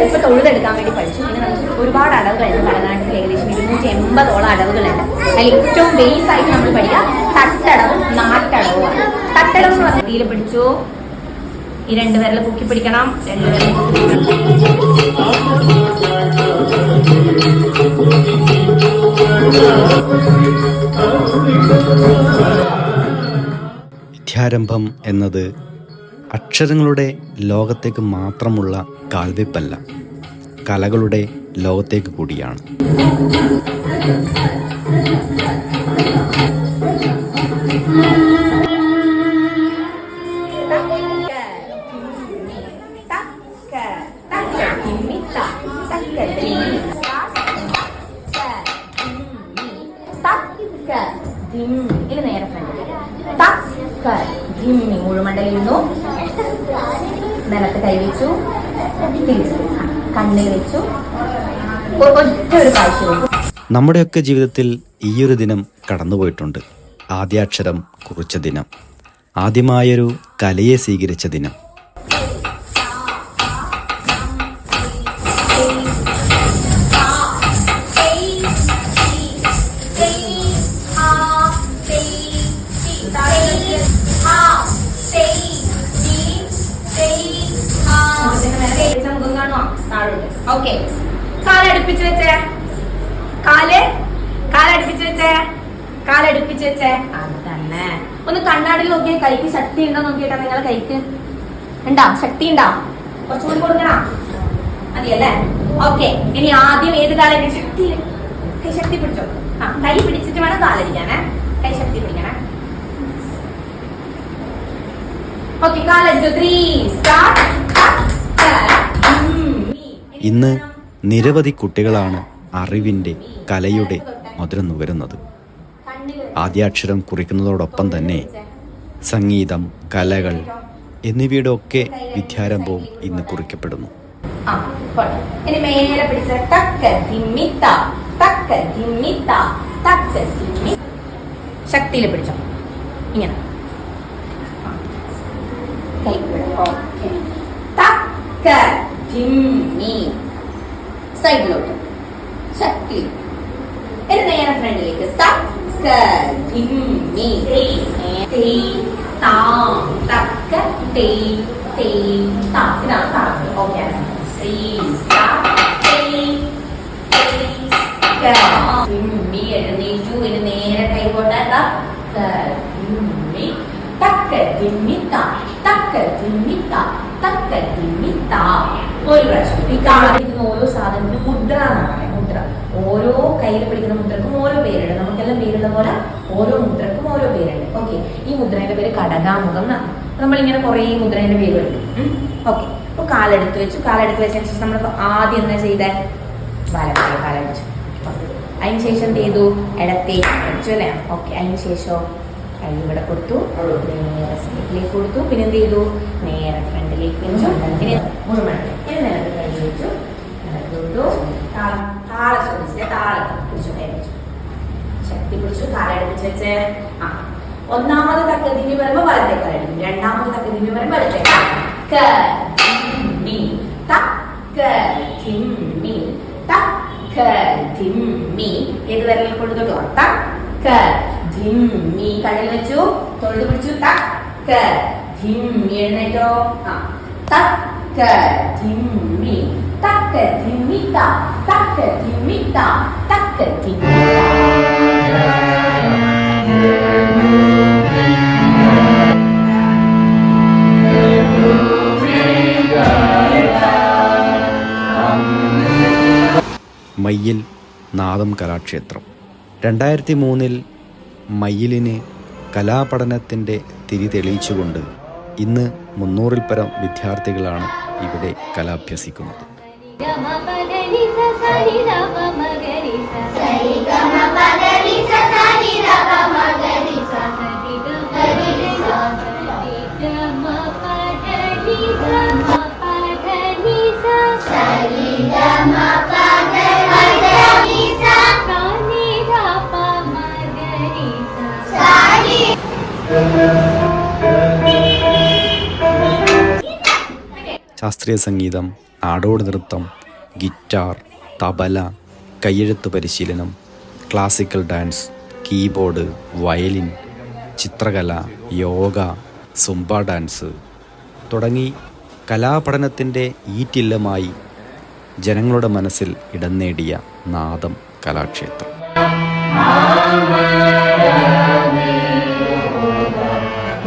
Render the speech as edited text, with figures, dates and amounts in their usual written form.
ഇപ്പൊ തൊഴുതെടുക്കാൻ വേണ്ടി പഠിച്ചു. പിന്നെ നമുക്ക് ഒരുപാട് അടവുകളുണ്ട്. ഭരതനാട്യത്തിൽ ഏകദേശം 280ഓളം അടവുകളുണ്ട്. അതിൽ ഏറ്റവും ബേസ് ആയിട്ട് നമ്മൾ പഠിക്കുക തട്ടടവും നാട്ടടവുമാണ്. തട്ടടവ് എന്ന് പറഞ്ഞ രീതിയിൽ പിടിച്ചു. ഈ 2 വിരൽ പൊക്കി പിടിക്കണം. 2 വിരൽ വിദ്യാരംഭം എന്നത് അക്ഷരങ്ങളുടെ ലോകത്തേക്ക് മാത്രമുള്ള കാൽവെപ്പല്ല, കലകളുടെ ലോകത്തേക്ക് കൂടിയാണ്. ഇത് നേരെ മുഴുമണ്ടലിരുന്നു. നിലത്ത് കൈവച്ചു, തിരിച്ചു, കണ്ണിൽ വെച്ചു, ഒറ്റ ഒരു കാഴ്ച വെച്ചു. നമ്മുടെയൊക്കെ ജീവിതത്തിൽ ഈയൊരു ദിനം കടന്നുപോയിട്ടുണ്ട്. ആദ്യാക്ഷരം കുറിച്ച ദിനം, ആദ്യമായൊരു കലയെ സ്വീകരിച്ച ദിനം. ഓക്കെ, കാലടുപ്പിച്ച് വെച്ചേ, കാലടുപ്പിച്ച് വെച്ചേ, കാലടുപ്പിച്ച് വെച്ചേ. അത് തന്നെ. ഒന്ന് കണ്ണാടിൽ നോക്കിയേ, കൈക്ക് ശക്തി ഉണ്ടോ നോക്കിയിട്ടാ. നിങ്ങളെ കൈക്ക് ഉണ്ടാ ശക്തി ഉണ്ടാ? കുറച്ചുകൂടി കൊടുക്കണ മതിയല്ലേ? ഓക്കെ, ഇനി ആദ്യം ഏത് കാലം ശക്തി, കൈ ശക്തി പിടിച്ചോ. കൈ പിടിച്ചിട്ട് വേണം കാലടിക്കാനേ. കൈ ശക്തി പിടിക്കണേ. ഓക്കെ, കാലടിച്ചു. 3 സ്റ്റാർട്ട്. ഇന്ന് നിരവധി കുട്ടികളാണ് അറിവിൻ്റെ, കലയുടെ മധുരം നുകരുന്നത്. ആദ്യാക്ഷരം കുറിക്കുന്നതോടൊപ്പം തന്നെ സംഗീതം, കലകൾ എന്നിവയുടെ ഒക്കെ വിദ്യാരംഭവും ഇന്ന് കുറിക്കപ്പെടുന്നു. ശക്തിയിൽ പിടിച്ചോ, ഇങ്ങനെ സൈഡിലോട്ട് ശക്തി. നേരെ ഫ്രണ്ടിലേക്ക് എഴുന്നേറ്റു. ഇനി നേരെ കൈകൊണ്ട് ഒരു പ്രാവശ്യം ഈ കാണിക്കുന്ന ഓരോ സാധനത്തിനും മുദ്ര എന്നാണ്. മുദ്ര ഓരോ കയ്യിൽ പിടിക്കുന്ന മുദ്രക്കും ഓരോ പേരുണ്ട്. നമുക്കെല്ലാം പേരുള്ള പോലെ ഓരോ മുദ്രക്കും ഓരോ പേരുണ്ട്. ഓക്കെ, ഈ മുദ്രേന്റെ പേര് കടകാമുഖം എന്നാണ്. നമ്മളിങ്ങനെ കുറെ മുദ്രേന്റെ പേര് എടുക്കും. ഓക്കെ, അപ്പൊ കാലെടുത്ത് വെച്ചു. കാലെടുത്ത് വെച്ചതിന് ശേഷം നമ്മൾ ആദ്യം എന്താ ചെയ്തേ? വലത്തെ കാലടിച്ചു. അതിനുശേഷം എന്ത് ചെയ്തു? ഇടത്തേക്ക് അടിച്ചു അല്ലേ? ഓക്കെ, അതിനുശേഷം കൈ ഇവിടെ കൊടുത്തു, നേരെ സൈഡിലേക്ക് കൊടുത്തു. പിന്നെ എന്ത് ചെയ്തു? നേരെ ഫ്രണ്ടിലേക്ക് വെച്ചു. പിന്നെ മുഴുവൻ നിലത്ത് കൈ വെച്ചു, നിലത്ത് കൊടുത്തു. താള ശ്രദ്ധിച്ചിട്ട് താളത്ത് പിടിച്ചു, കൈ വെച്ചു, ശക്തി പിടിച്ചു. കാലടിപ്പിച്ച് വെച്ച് ഒന്നാമത് തക്ക തിമ്മി വരുമ്പോ വലത്തെ കാലടിക്കും. രണ്ടാമത് തക്ക തിമ്മി വരുമ്പോ വലത്തെ ഏത് വിരലിൽ കൊടുത്തോട്ടോ? ധിമ്മി. കടയിൽ വെച്ചു, തൊഴിൽ പിടിച്ചു. ധിമ്മി. എഴുന്നേറ്റോ? ധിമ്മി. ധിമ്മി. ധിമ്മി. ധിമ്മി. മയ്യിൽ നാദം കലാക്ഷേത്രം. 2003 മയ്യിലിന് കലാപഠനത്തിൻ്റെ തിരി തെളിയിച്ചുകൊണ്ട് ഇന്ന് 300-ൽ പരം വിദ്യാർത്ഥികളാണ് ഇവിടെ കലാഭ്യസിക്കുന്നത്. ശാസ്ത്രീയ സംഗീതം, നാടോടി നൃത്തം, ഗിറ്റാർ, തബല, കയ്യെഴുത്ത് പരിശീലനം, ക്ലാസിക്കൽ ഡാൻസ്, കീബോർഡ്, വയലിൻ, ചിത്രകല, യോഗ, സുംബ ഡാൻസ് തുടങ്ങി കലാപഠനത്തിൻ്റെ ഈറ്റില്ലമായി ജനങ്ങളുടെ മനസ്സിൽ ഇടം നേടിയ നാദം കലാക്ഷേത്രം.